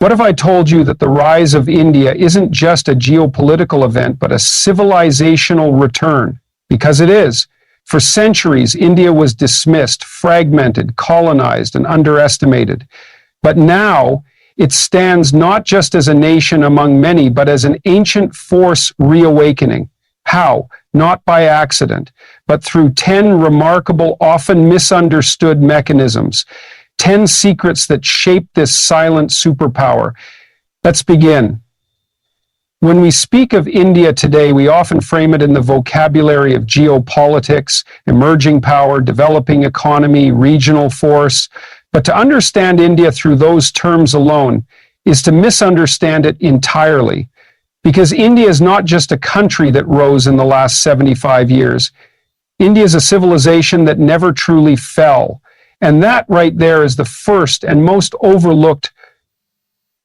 What if I told you that the rise of India isn't just a geopolitical event, but a civilizational return? Because it is. For centuries, India was dismissed, fragmented, colonized, and underestimated. But now, it stands not just as a nation among many, but as an ancient force reawakening. How? Not by accident, but through 10 remarkable, often misunderstood mechanisms. 10 secrets that shape this silent superpower. Let's begin. When we speak of India today, we often frame it in the vocabulary of geopolitics, emerging power, developing economy, regional force. But to understand India through those terms alone is to misunderstand it entirely. Because India is not just a country that rose in the last 75 years. India is a civilization that never truly fell. And that right there is the first and most overlooked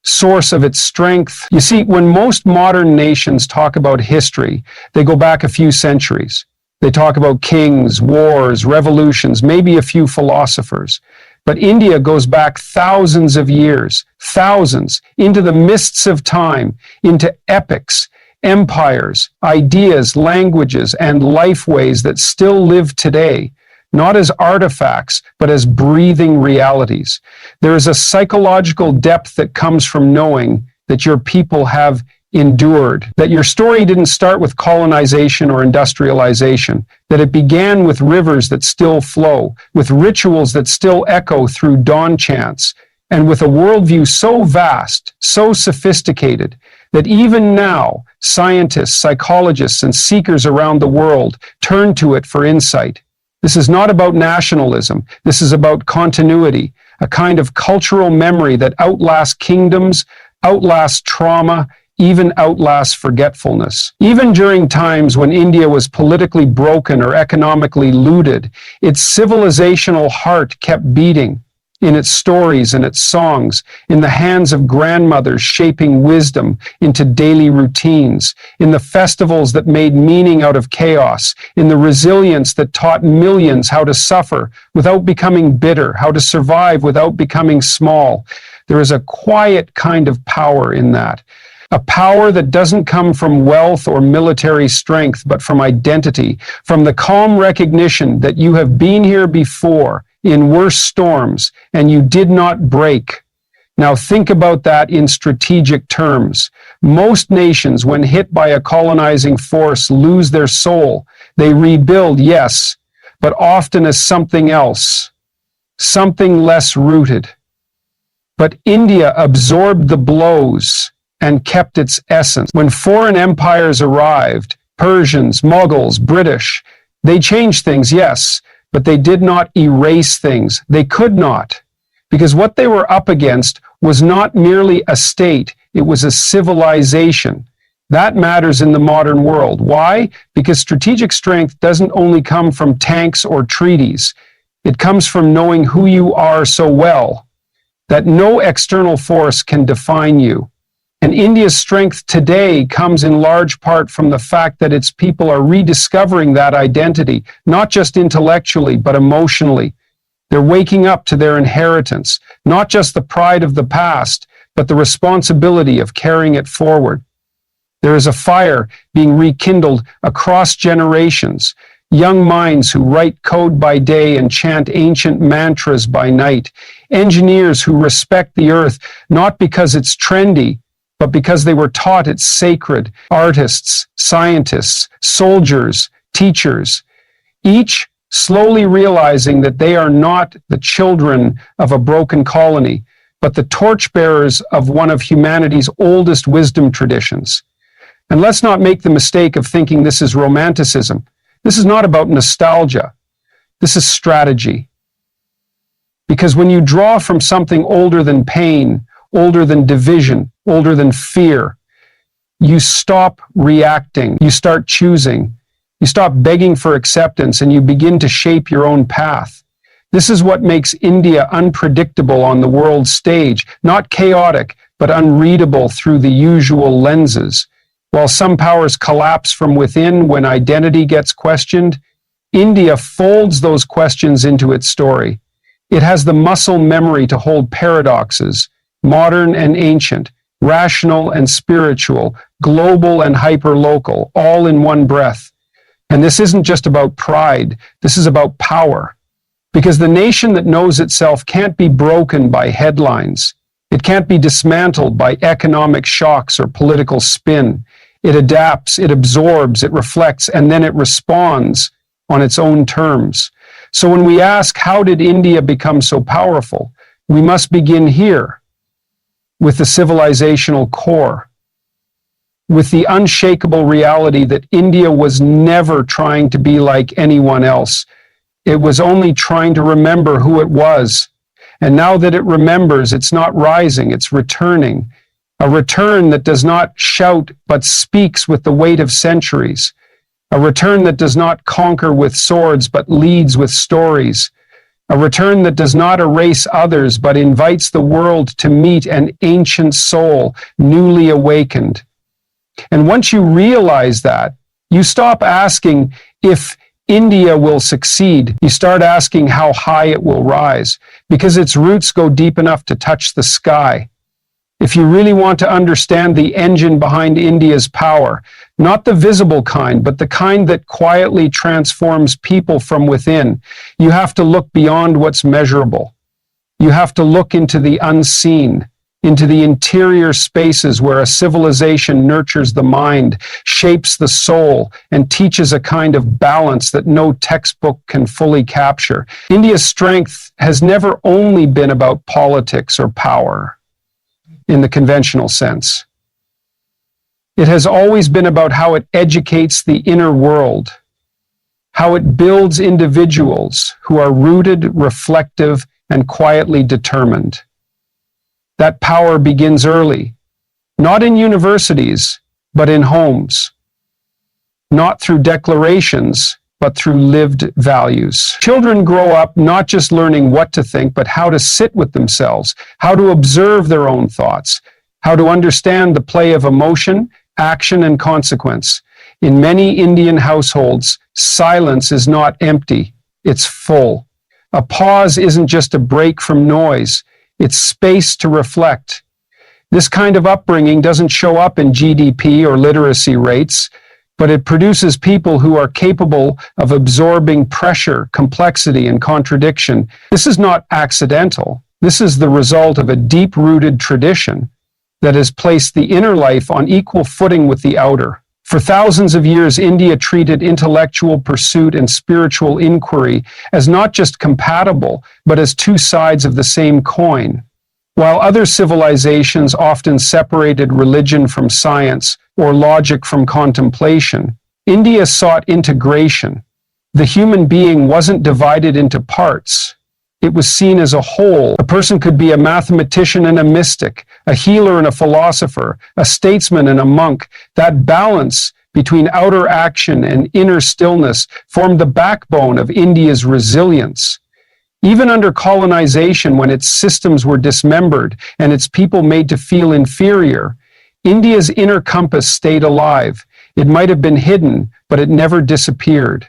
source of its strength. You see, when most modern nations talk about history, they go back a few centuries. They talk about kings, wars, revolutions, maybe a few philosophers. But India goes back thousands of years, thousands, into the mists of time, into epics, empires, ideas, languages, and lifeways that still live today. Not as artifacts, but as breathing realities. There is a psychological depth that comes from knowing that your people have endured, that your story didn't start with colonization or industrialization, that it began with rivers that still flow, with rituals that still echo through dawn chants, and with a worldview so vast, so sophisticated, that even now, scientists, psychologists, and seekers around the world turn to it for insight. This is not about nationalism. This is about continuity, a kind of cultural memory that outlasts kingdoms, outlasts trauma, even outlasts forgetfulness. Even during times when India was politically broken or economically looted, its civilizational heart kept beating in its stories and its songs, in the hands of grandmothers shaping wisdom into daily routines, in the festivals that made meaning out of chaos, in the resilience that taught millions how to suffer without becoming bitter, how to survive without becoming small. There is a quiet kind of power in that. A power that doesn't come from wealth or military strength, but from identity, from the calm recognition that you have been here before, in worse storms, and you did not break. Now think about that in strategic terms. Most nations, when hit by a colonizing force, lose their soul. They rebuild, yes, but often as something else, something less rooted. But India absorbed the blows and kept its essence. When foreign empires arrived, Persians, Mughals, British, they changed things, yes, but they did not erase things. They could not, because what they were up against was not merely a state, it was a civilization. That matters in the modern world. Why? Because strategic strength doesn't only come from tanks or treaties. It comes from knowing who you are so well that no external force can define you. And India's strength today comes in large part from the fact that its people are rediscovering that identity, not just intellectually, but emotionally. They're waking up to their inheritance, not just the pride of the past, but the responsibility of carrying it forward. There is a fire being rekindled across generations, young minds who write code by day and chant ancient mantras by night, engineers who respect the earth, not because it's trendy, but because they were taught it's sacred, artists, scientists, soldiers, teachers, each slowly realizing that they are not the children of a broken colony, but the torchbearers of one of humanity's oldest wisdom traditions. And let's not make the mistake of thinking this is romanticism. This is not about nostalgia. This is strategy. Because when you draw from something older than pain, older than division, older than fear, you stop reacting, you start choosing, you stop begging for acceptance, and you begin to shape your own path. This is what makes India unpredictable on the world stage, not chaotic, but unreadable through the usual lenses. While some powers collapse from within when identity gets questioned, India folds those questions into its story. It has the muscle memory to hold paradoxes, modern and ancient, rational and spiritual, global and hyper-local, all in one breath. And this isn't just about pride, this is about power. Because the nation that knows itself can't be broken by headlines. It can't be dismantled by economic shocks or political spin. It adapts, it absorbs, it reflects, and then it responds on its own terms. So when we ask, how did India become so powerful? We must begin here, with the civilizational core, with the unshakable reality that India was never trying to be like anyone else. It was only trying to remember who it was. And now that it remembers, it's not rising, it's returning. A return that does not shout, but speaks with the weight of centuries. A return that does not conquer with swords, but leads with stories. A return that does not erase others, but invites the world to meet an ancient soul, newly awakened. And once you realize that, you stop asking if India will succeed. You start asking how high it will rise, because its roots go deep enough to touch the sky. If you really want to understand the engine behind India's power, not the visible kind, but the kind that quietly transforms people from within, you have to look beyond what's measurable. You have to look into the unseen, into the interior spaces where a civilization nurtures the mind, shapes the soul, and teaches a kind of balance that no textbook can fully capture. India's strength has never only been about politics or power in the conventional sense. It has always been about how it educates the inner world, how it builds individuals who are rooted, reflective, and quietly determined. That power begins early, not in universities, but in homes, not through declarations, but through lived values. Children grow up not just learning what to think, but how to sit with themselves, how to observe their own thoughts, how to understand the play of emotion, action, and consequence. In many Indian households, silence is not empty, it's full. A pause isn't just a break from noise, it's space to reflect. This kind of upbringing doesn't show up in GDP or literacy rates, but it produces people who are capable of absorbing pressure, complexity, and contradiction. This is not accidental. This is the result of a deep-rooted tradition that has placed the inner life on equal footing with the outer. For thousands of years, India treated intellectual pursuit and spiritual inquiry as not just compatible, but as two sides of the same coin. While other civilizations often separated religion from science or logic from contemplation, India sought integration. The human being wasn't divided into parts. It was seen as a whole. A person could be a mathematician and a mystic, a healer and a philosopher, a statesman and a monk. That balance between outer action and inner stillness formed the backbone of India's resilience. Even under colonization, when its systems were dismembered and its people made to feel inferior, India's inner compass stayed alive. It might have been hidden, but it never disappeared.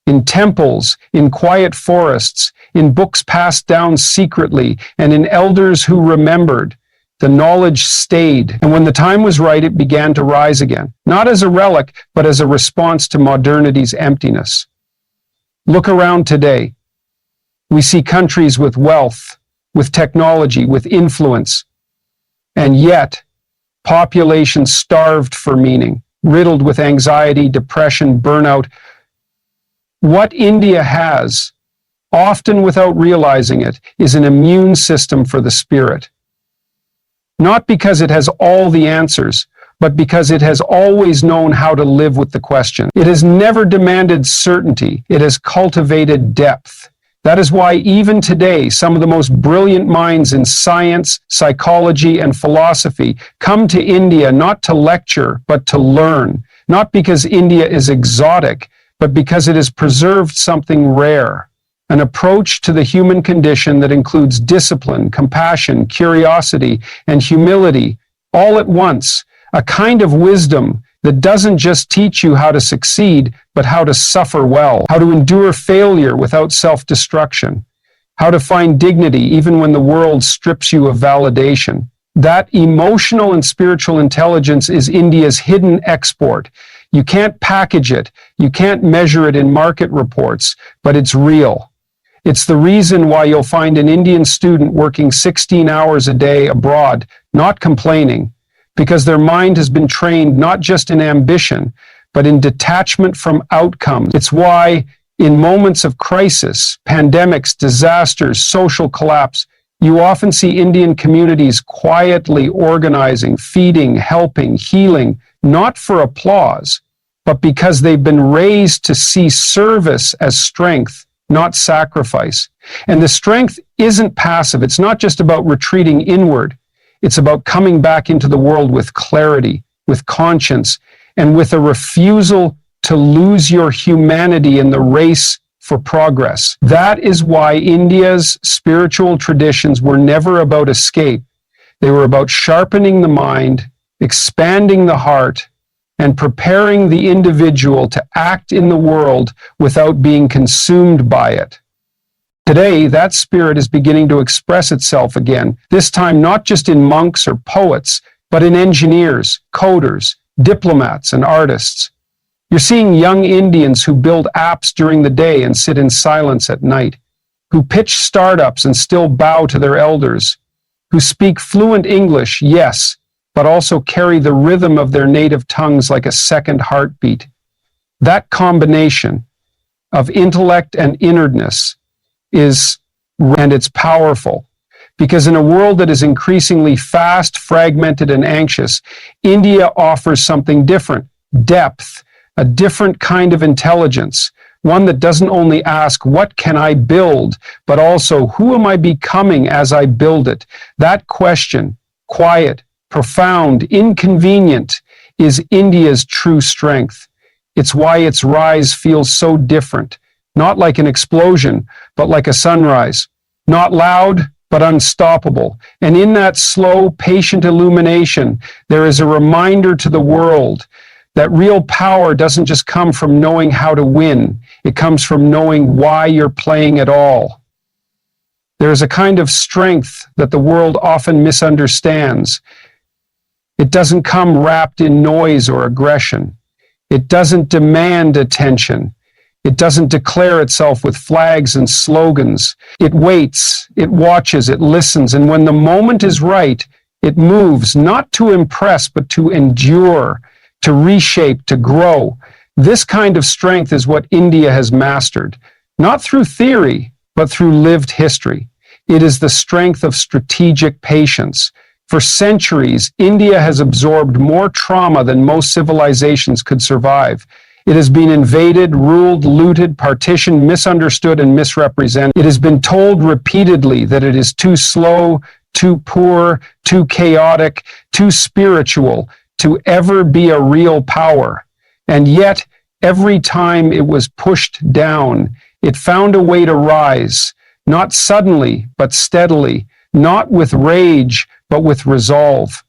In temples, in quiet forests, in books passed down secretly, and in elders who remembered, the knowledge stayed. And when the time was right, it began to rise again, not as a relic, but as a response to modernity's emptiness. Look around today. We see countries with wealth, with technology, with influence, and yet populations starved for meaning, riddled with anxiety, depression, burnout. What India has, often without realizing it, is an immune system for the spirit. Not because it has all the answers, but because it has always known how to live with the question. It has never demanded certainty, it has cultivated depth. That is why even today, some of the most brilliant minds in science, psychology, and philosophy come to India not to lecture, but to learn. Not because India is exotic, but because it has preserved something rare. An approach to the human condition that includes discipline, compassion, curiosity, and humility all at once. A kind of wisdom that doesn't just teach you how to succeed, but how to suffer well, how to endure failure without self-destruction. how to find dignity even when the world strips you of validation. That emotional and spiritual intelligence is India's hidden export. You can't package it, you can't measure it in market reports, but it's real. It's the reason why you'll find an Indian student working 16 hours a day abroad, not complaining, because their mind has been trained not just in ambition, but in detachment from outcomes. It's why, in moments of crisis, pandemics, disasters, social collapse, you often see Indian communities quietly organizing, feeding, helping, healing, not for applause, but because they've been raised to see service as strength, not sacrifice. And the strength isn't passive. It's not just about retreating inward. It's about coming back into the world with clarity, with conscience, and with a refusal to lose your humanity in the race for progress. That is why India's spiritual traditions were never about escape. They were about sharpening the mind, expanding the heart, and preparing the individual to act in the world without being consumed by it. Today, that spirit is beginning to express itself again, this time not just in monks or poets, but in engineers, coders, diplomats, and artists. You're seeing young Indians who build apps during the day and sit in silence at night, who pitch startups and still bow to their elders, who speak fluent English, yes, but also carry the rhythm of their native tongues like a second heartbeat. That combination of intellect and inwardness it's powerful. Because in a world that is increasingly fast, fragmented, and anxious, India offers something different, depth, a different kind of intelligence, one that doesn't only ask, what can I build, but also, who am I becoming as I build it? That question, quiet, profound, inconvenient, is India's true strength. It's why its rise feels so different, not like an explosion, but like a sunrise, not loud, but unstoppable. And in that slow, patient illumination, there is a reminder to the world that real power doesn't just come from knowing how to win. It comes from knowing why you're playing at all. There is a kind of strength that the world often misunderstands. It doesn't come wrapped in noise or aggression. It doesn't demand attention. It doesn't declare itself with flags and slogans. It waits, it watches, it listens, and when the moment is right, it moves, not to impress, but to endure, to reshape, to grow. This kind of strength is what India has mastered, not through theory, but through lived history. It is the strength of strategic patience. For centuries, India has absorbed more trauma than most civilizations could survive. It has been invaded, ruled, looted, partitioned, misunderstood, and misrepresented. It has been told repeatedly that it is too slow, too poor, too chaotic, too spiritual to ever be a real power. And yet, every time it was pushed down, it found a way to rise, not suddenly, but steadily, not with rage, but with resolve.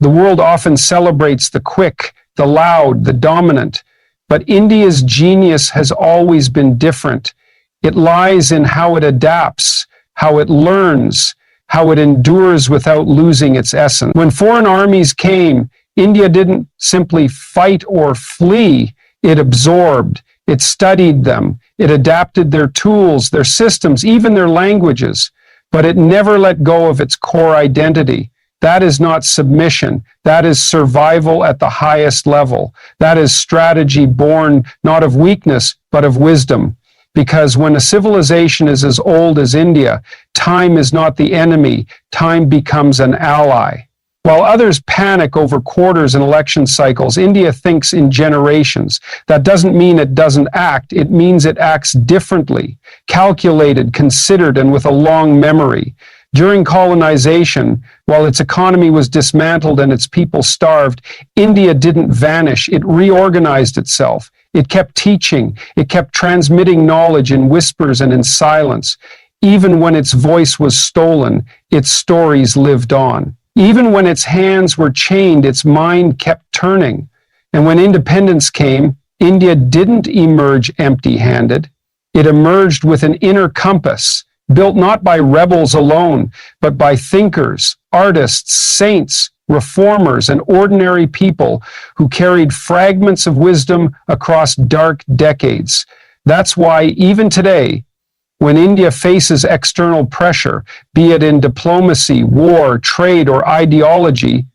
The world often celebrates the quick, the loud, the dominant, but India's genius has always been different. It lies in how it adapts, how it learns, how it endures without losing its essence. When foreign armies came, India didn't simply fight or flee. It absorbed, it studied them, it adapted their tools, their systems, even their languages, but it never let go of its core identity. That is not submission. That is survival at the highest level. That is strategy born not of weakness, but of wisdom. Because when a civilization is as old as India, time is not the enemy. Time becomes an ally. While others panic over quarters and election cycles, India thinks in generations. That doesn't mean it doesn't act. It means it acts differently, calculated, considered, and with a long memory. During colonization, while its economy was dismantled and its people starved, India didn't vanish. It reorganized itself. It kept teaching. It kept transmitting knowledge in whispers and in silence. Even when its voice was stolen, its stories lived on. Even when its hands were chained, its mind kept turning. And when independence came, India didn't emerge empty-handed. It emerged with an inner compass, built not by rebels alone, but by thinkers, artists, saints, reformers, and ordinary people who carried fragments of wisdom across dark decades. That's why even today, when India faces external pressure, be it in diplomacy, war, trade, or ideology,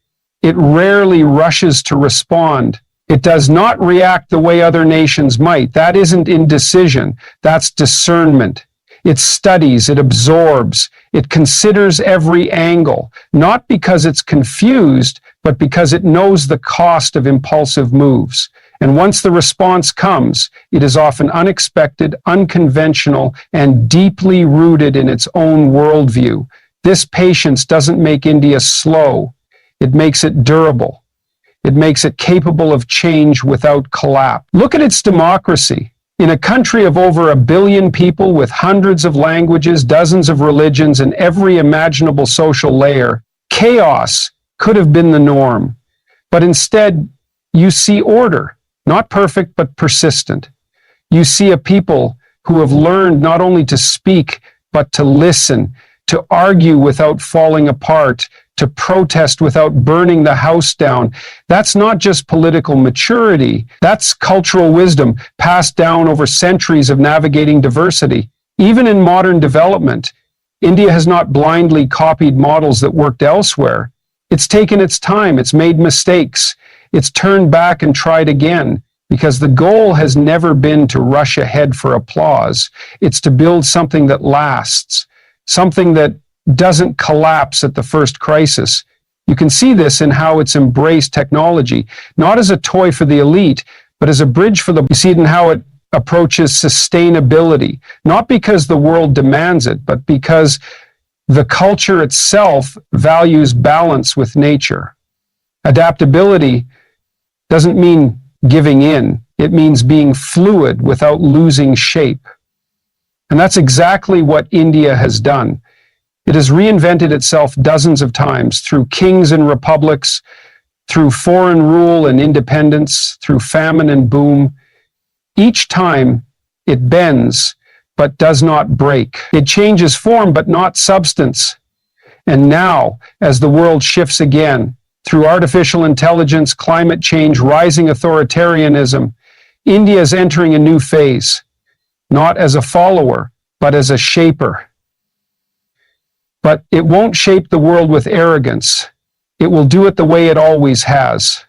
it rarely rushes to respond. It does not react the way other nations might. That isn't indecision, that's discernment. It studies, it absorbs, it considers every angle, not because it's confused, but because it knows the cost of impulsive moves. And once the response comes, it is often unexpected, unconventional, and deeply rooted in its own worldview. This patience doesn't make India slow. It makes it durable. It makes it capable of change without collapse. Look at its democracy. In a country of over 1 billion people with hundreds of languages, dozens of religions, and every imaginable social layer, chaos could have been the norm. But instead, you see order, not perfect, but persistent. You see a people who have learned not only to speak, but to listen, to argue without falling apart, to protest without burning the house down. That's not just political maturity. That's cultural wisdom passed down over centuries of navigating diversity. Even in modern development, India has not blindly copied models that worked elsewhere. It's taken its time. It's made mistakes. It's turned back and tried again, because the goal has never been to rush ahead for applause. It's to build something that lasts, something that doesn't collapse at the first crisis. You can see this in how it's embraced technology, not as a toy for the elite, but as a bridge for the... You see it in how it approaches sustainability, not because the world demands it, but because the culture itself values balance with nature. Adaptability doesn't mean giving in. It means being fluid without losing shape. And that's exactly what India has done. It has reinvented itself dozens of times through kings and republics, through foreign rule and independence, through famine and boom. Each time it bends, but does not break. It changes form, but not substance. And now, as the world shifts again, through artificial intelligence, climate change, rising authoritarianism, India is entering a new phase, not as a follower, but as a shaper. But it won't shape the world with arrogance. It will do it the way it always has,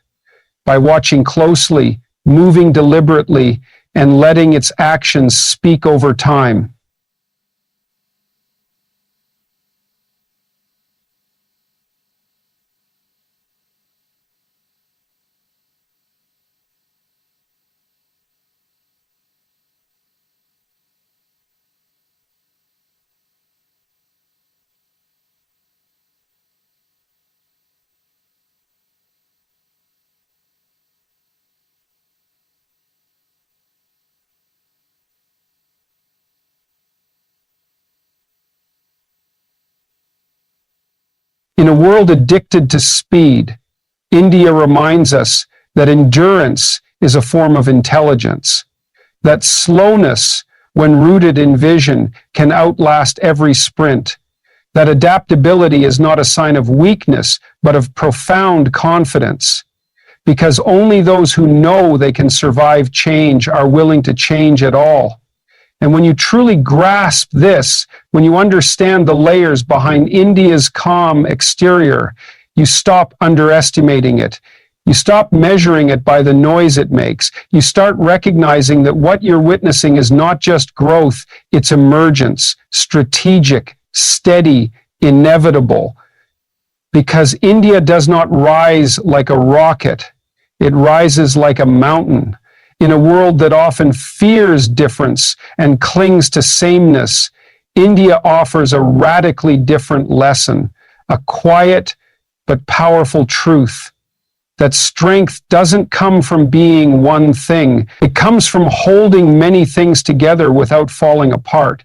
by watching closely, moving deliberately, and letting its actions speak over time. In a world addicted to speed, India reminds us that endurance is a form of intelligence, that slowness, when rooted in vision, can outlast every sprint, that adaptability is not a sign of weakness, but of profound confidence, because only those who know they can survive change are willing to change at all. And when you truly grasp this, when you understand the layers behind India's calm exterior, you stop underestimating it. You stop measuring it by the noise it makes. You start recognizing that what you're witnessing is not just growth, it's emergence, strategic, steady, inevitable. Because India does not rise like a rocket, it rises like a mountain. In a world that often fears difference and clings to sameness, India offers a radically different lesson, a quiet but powerful truth, that strength doesn't come from being one thing. It comes from holding many things together without falling apart.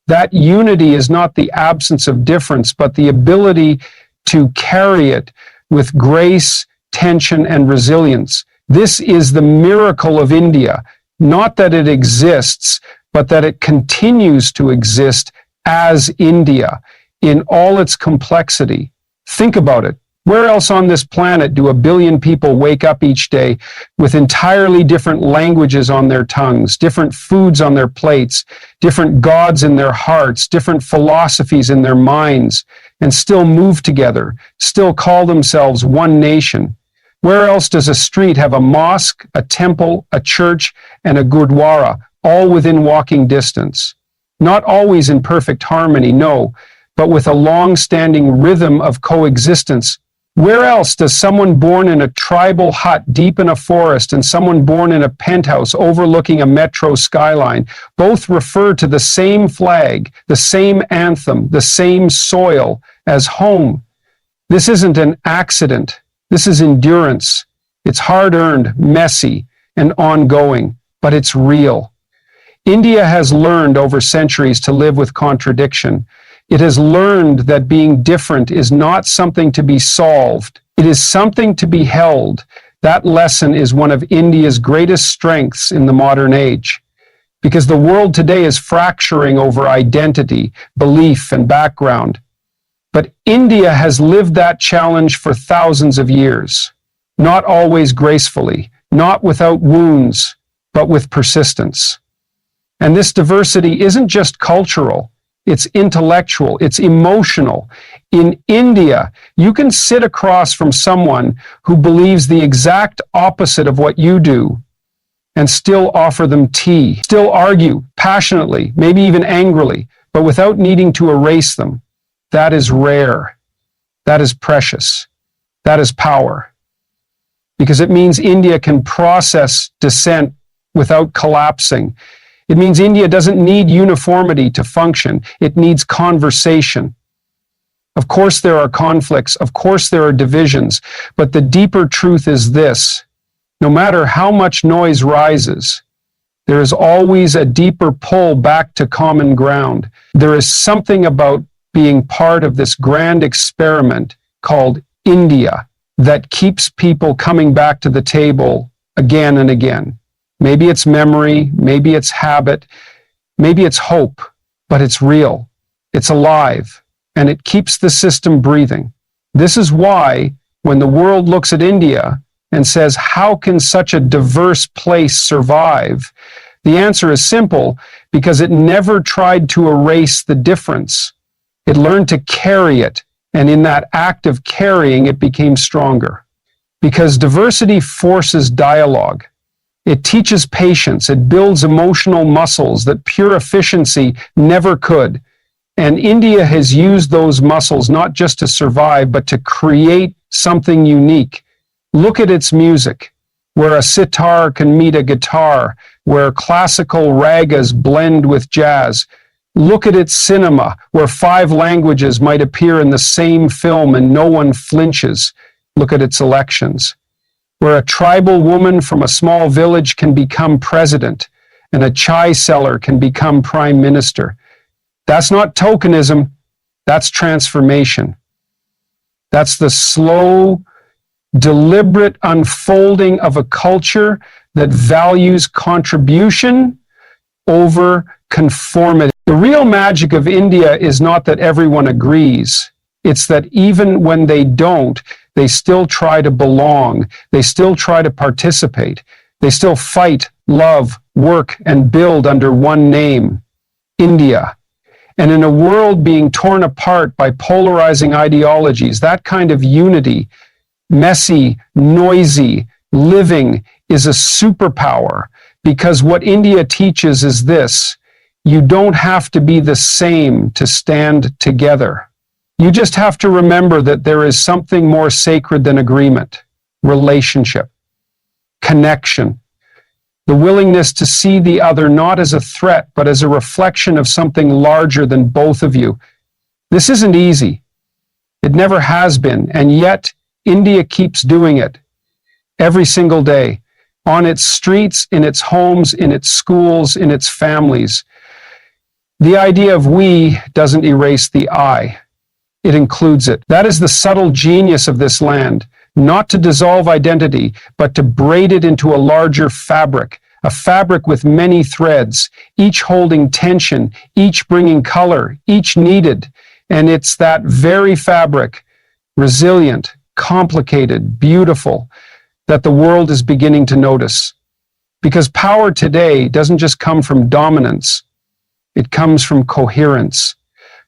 That unity is not the absence of difference, but the ability to carry it with grace, tension, and resilience. This is the miracle of India, not that it exists, but that it continues to exist as India in all its complexity. Think about it. Where else on this planet do 1 billion people wake up each day with entirely different languages on their tongues, different foods on their plates, different gods in their hearts, different philosophies in their minds, and still move together, still call themselves one nation? Where else does a street have a mosque, a temple, a church, and a gurdwara, all within walking distance? Not always in perfect harmony, no, but with a long-standing rhythm of coexistence. Where else does someone born in a tribal hut deep in a forest and someone born in a penthouse overlooking a metro skyline both refer to the same flag, the same anthem, the same soil as home? This isn't an accident. This is endurance. It's hard-earned, messy, and ongoing, but it's real. India has learned over centuries to live with contradiction. It has learned that being different is not something to be solved. It is something to be held. That lesson is one of India's greatest strengths in the modern age. Because the world today is fracturing over identity, belief, and background. But India has lived that challenge for thousands of years. Not always gracefully, not without wounds, but with persistence. And this diversity isn't just cultural. It's intellectual, it's emotional. In India, you can sit across from someone who believes the exact opposite of what you do and still offer them tea, still argue passionately, maybe even angrily, but without needing to erase them. That is rare. That is precious. That is power. Because it means India can process dissent without collapsing. It means India doesn't need uniformity to function. It needs conversation. Of course there are conflicts. Of course there are divisions. But the deeper truth is this: no matter how much noise rises, there is always a deeper pull back to common ground. There is something about being part of this grand experiment called India that keeps people coming back to the table again and again. Maybe it's memory, maybe it's habit, maybe it's hope, but it's real, it's alive, and it keeps the system breathing. This is why, when the world looks at India and says, how can such a diverse place survive? The answer is simple: because it never tried to erase the difference. It learned to carry it, and in that act of carrying, it became stronger. Because diversity forces dialogue. It teaches patience. It builds emotional muscles that pure efficiency never could. And India has used those muscles not just to survive, but to create something unique. Look at its music, where a sitar can meet a guitar, where classical ragas blend with jazz. Look at its cinema, where 5 languages might appear in the same film and no one flinches. Look at its elections, where a tribal woman from a small village can become president and a chai seller can become prime minister. That's not tokenism, that's transformation. That's the slow, deliberate unfolding of a culture that values contribution over conformity. The real magic of India is not that everyone agrees. It's that even when they don't, they still try to belong. They still try to participate. They still fight, love, work, and build under one name: India. And in a world being torn apart by polarizing ideologies, that kind of unity, messy, noisy, living, is a superpower. Because what India teaches is this: you don't have to be the same to stand together. You just have to remember that there is something more sacred than agreement: relationship, connection, the willingness to see the other not as a threat, but as a reflection of something larger than both of you. This isn't easy. It never has been, and yet India keeps doing it every single day, on its streets, in its homes, in its schools, in its families. The idea of we doesn't erase the I. It includes it. That is the subtle genius of this land: not to dissolve identity, but to braid it into a larger fabric, a fabric with many threads, each holding tension, each bringing color, each needed. And it's that very fabric, resilient, complicated, beautiful, that the world is beginning to notice. Because power today doesn't just come from dominance, it comes from coherence,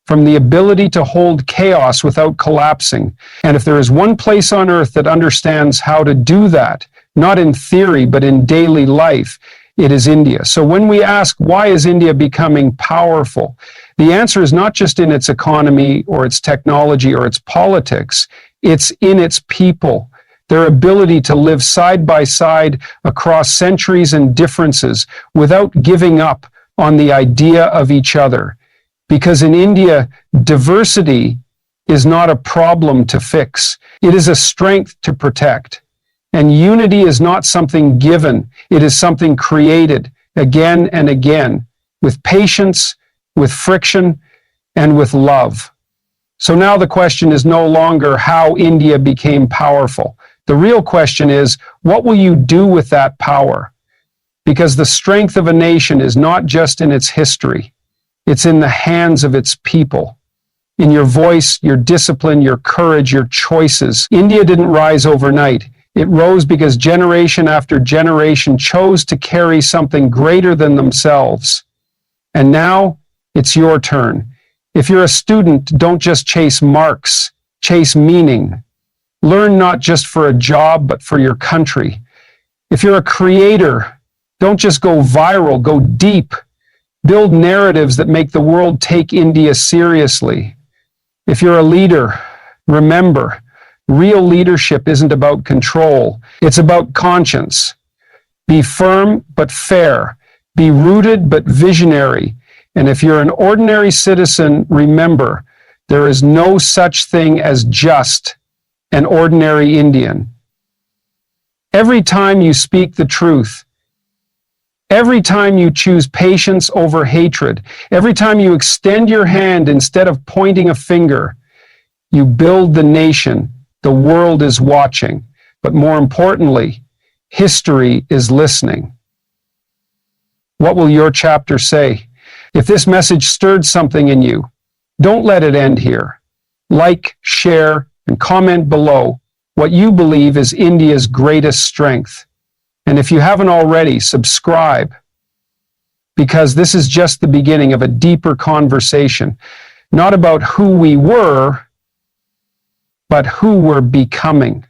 from the ability to hold chaos without collapsing. And if there is one place on earth that understands how to do that, not in theory, but in daily life, it is India. So when we ask, why is India becoming powerful? The answer is not just in its economy or its technology or its politics, it's in its people. Their ability to live side by side across centuries and differences without giving up on the idea of each other. Because in India, diversity is not a problem to fix. It is a strength to protect. And unity is not something given. It is something created again and again with patience, with friction, and with love. So now the question is no longer how India became powerful. The real question is, what will you do with that power? Because the strength of a nation is not just in its history. It's in the hands of its people. In your voice, your discipline, your courage, your choices. India didn't rise overnight. It rose because generation after generation chose to carry something greater than themselves. And now it's your turn. If you're a student, don't just chase marks, chase meaning. Learn not just for a job, but for your country. If you're a creator, don't just go viral, go deep. Build narratives that make the world take India seriously. If you're a leader, remember, real leadership isn't about control. It's about conscience. Be firm but fair. Be rooted but visionary. And if you're an ordinary citizen, remember, there is no such thing as just an ordinary Indian. Every time you speak the truth, every time you choose patience over hatred, every time you extend your hand instead of pointing a finger, you build the nation. The world is watching. But more importantly, history is listening. What will your chapter say? If this message stirred something in you, don't let it end here. Like, share, and comment below what you believe is India's greatest strength. And if you haven't already, subscribe, because this is just the beginning of a deeper conversation, not about who we were, but who we're becoming.